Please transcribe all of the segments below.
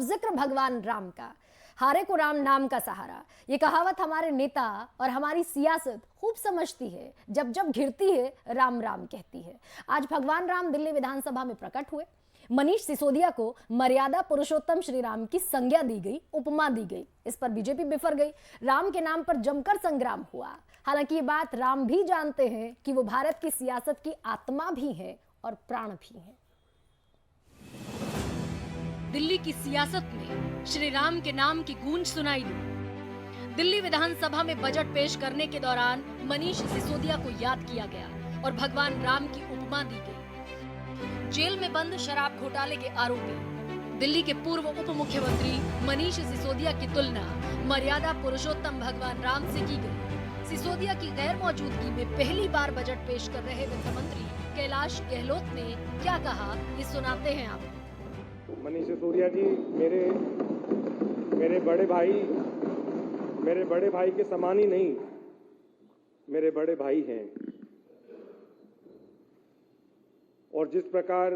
जिक्र भगवान राम का। हारे को राम नाम का सहारा, ये कहावत हमारे नेता और हमारी सियासत खूब समझती है। जब जब घिरती है राम राम कहती है। आज भगवान राम दिल्ली विधानसभा में प्रकट हुए। मनीष सिसोदिया को मर्यादा पुरुषोत्तम श्री राम की संज्ञा दी गई, उपमा दी गई। इस पर बीजेपी बिफर गई। राम के नाम पर जमकर संग्राम हुआ। हालांकि ये बात राम भी जानते हैं कि वो भारत की सियासत की आत्मा भी है और प्राण भी है। दिल्ली की सियासत में श्री राम के नाम की गूंज सुनाई दी। दिल्ली विधानसभा में बजट पेश करने के दौरान मनीष सिसोदिया को याद किया गया और भगवान राम की उपमा दी गई। जेल में बंद शराब घोटाले के आरोपी दिल्ली के पूर्व उप मुख्यमंत्री मनीष सिसोदिया की तुलना मर्यादा पुरुषोत्तम भगवान राम से की गई। सिसोदिया की गैर मौजूदगी में पहली बार बजट पेश कर रहे वित्त मंत्री कैलाश गहलोत ने क्या कहा, ये सुनाते हैं आप। मनीष सिसोदिया जी मेरे बड़े भाई के समान ही नहीं, मेरे बड़े भाई हैं। और जिस प्रकार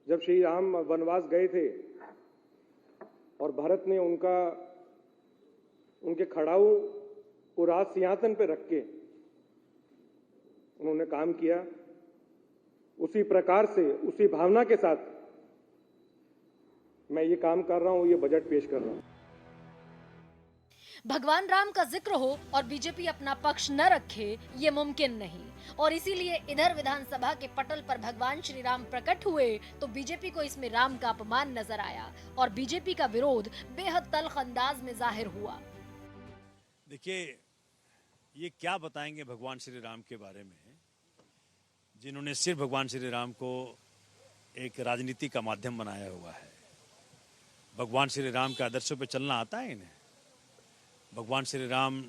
जब श्री राम वनवास गए थे और भरत ने उनके खड़ाऊ को राज सिंहासन पर रख के उन्होंने काम किया, उसी प्रकार से उसी भावना के साथ मैं ये काम कर रहा हूं, ये बजट पेश कर रहा हूं। भगवान राम का जिक्र हो और बीजेपी अपना पक्ष न रखे, ये मुमकिन नहीं। और इसीलिए इधर विधानसभा के पटल पर भगवान श्री राम प्रकट हुए तो बीजेपी को इसमें राम का अपमान नजर आया और बीजेपी का विरोध बेहद तल्ख अंदाज में जाहिर हुआ। देखिए, ये क्या बताएंगे भगवान श्री राम के बारे में, जिन्होंने सिर्फ भगवान श्री राम को एक राजनीति का माध्यम बनाया हुआ है। भगवान श्री राम के आदर्शों पे चलना आता है इन्हें। भगवान श्री राम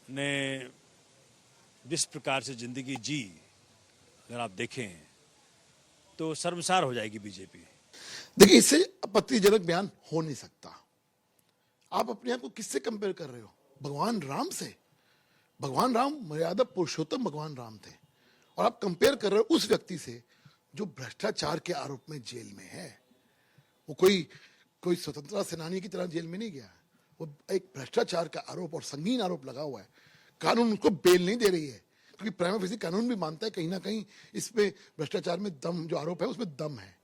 ने जिस प्रकार से जिंदगी जी, अगर आप देखें तो शर्मसार हो जाएगी बीजेपी। देखिए, इससे आपत्तिजनक बयान हो नहीं सकता। आप अपने आप को किससे कंपेयर कर रहे हो? भगवान राम से। भगवान राम मर्यादा पुरुषोत्तम भगवान राम थे और आप कंपेयर कर रहे हो उस व्यक्ति से जो भ्रष्टाचार के आरोप में जेल में है। वो कोई स्वतंत्रता सेनानी की तरह जेल में नहीं गया। वो एक भ्रष्टाचार का आरोप और संगीन आरोप लगा हुआ है। कानून उनको बेल नहीं दे रही है, क्योंकि प्राइमा फेसी कानून भी मानता है कहीं ना कहीं इसमें भ्रष्टाचार में दम, जो आरोप है उसमें दम है।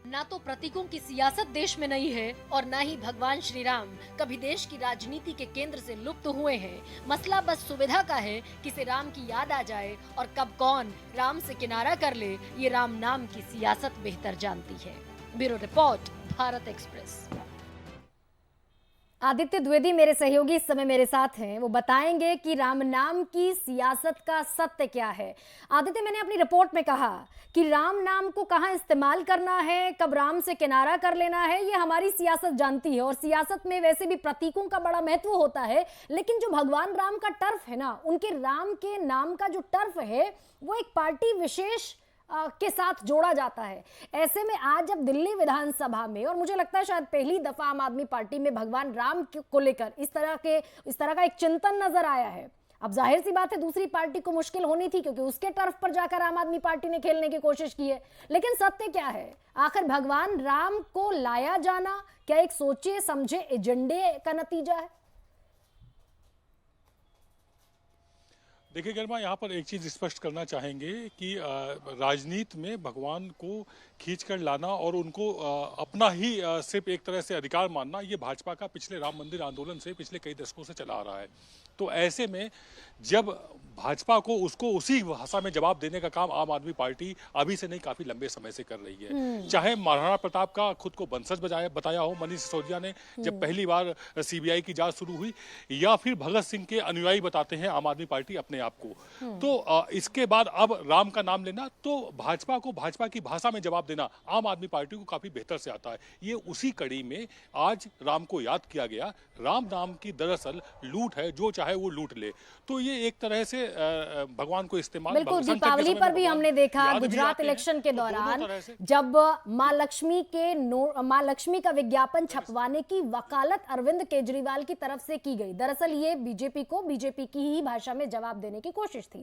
ना तो प्रतीकों की सियासत देश में नहीं है और ना ही भगवान श्री राम कभी देश की राजनीति के केंद्र से लुप्त हुए हैं। मसला बस सुविधा का है, किसे राम की याद आ जाए और कब कौन राम से किनारा कर ले, ये राम नाम की सियासत बेहतर जानती है। Bureau report, Bharat express. Aditya Dwivedi मेरे सहयोगी इस समय मेरे साथ हैं। वो बताएंगे कि राम नाम की सियासत का सत्य क्या है। आदित्य, मैंने अपनी रिपोर्ट में कहा कि राम नाम को कहां इस्तेमाल करना है, कब राम से किनारा कर लेना है, ये हमारी सियासत जानती है। और सियासत में वैसे भी प्रतीकों का बड़ा महत्व होता है, लेकिन जो भगवान राम का टर्फ है ना, उनके राम के नाम का जो टर्फ है वो एक पार्टी विशेष के साथ जोड़ा जाता है। ऐसे में आज जब दिल्ली विधानसभा में, और मुझे लगता है शायद पहली दफा आम आदमी पार्टी में भगवान राम को लेकर इस तरह का एक चिंतन नजर आया है। अब जाहिर सी बात है दूसरी पार्टी को मुश्किल होनी थी, क्योंकि उसके टर्फ पर जाकर आम आदमी पार्टी ने खेलने की कोशिश की है। लेकिन सत्य क्या है? आखिर भगवान राम को लाया जाना क्या एक सोचे समझे एजेंडे का नतीजा है? देखिए गरिमा, यहाँ पर एक चीज़ स्पष्ट करना चाहेंगे कि राजनीति में भगवान को खींचकर लाना और उनको अपना ही सिर्फ एक तरह से अधिकार मानना, ये भाजपा का पिछले राम मंदिर आंदोलन से पिछले कई दशकों से चला आ रहा है। तो ऐसे में जब भाजपा को उसको उसी भाषा में जवाब देने का काम आम आदमी पार्टी अभी से नहीं, काफी लंबे समय से कर रही है। चाहे महाराणा प्रताप का खुद को वंशज बताया हो मनीष सिसोदिया ने जब पहली बार सीबीआई की जांच शुरू हुई, या फिर भगत सिंह के अनुयायी बताते हैं आम आदमी पार्टी अपने आप को। तो इसके बाद अब राम का नाम लेना, तो भाजपा को भाजपा की भाषा में जवाब देना आम आदमी पार्टी को काफी बेहतर से आता है। ये उसी कड़ी में आज राम को याद किया गया। राम नाम की दरअसल लूट है, जो चाहे वो लूट ले। तो ये एक तरह से भगवान को इस्तेमाल, बिल्कुल दीपावली पर भी हमने देखा गुजरात इलेक्शन के दौरान जब मां लक्ष्मी का विज्ञापन छपवाने की वकालत अरविंद केजरीवाल की तरफ से की गई। दरअसल ये बीजेपी की ही भाषा में जवाब देने की कोशिश थी।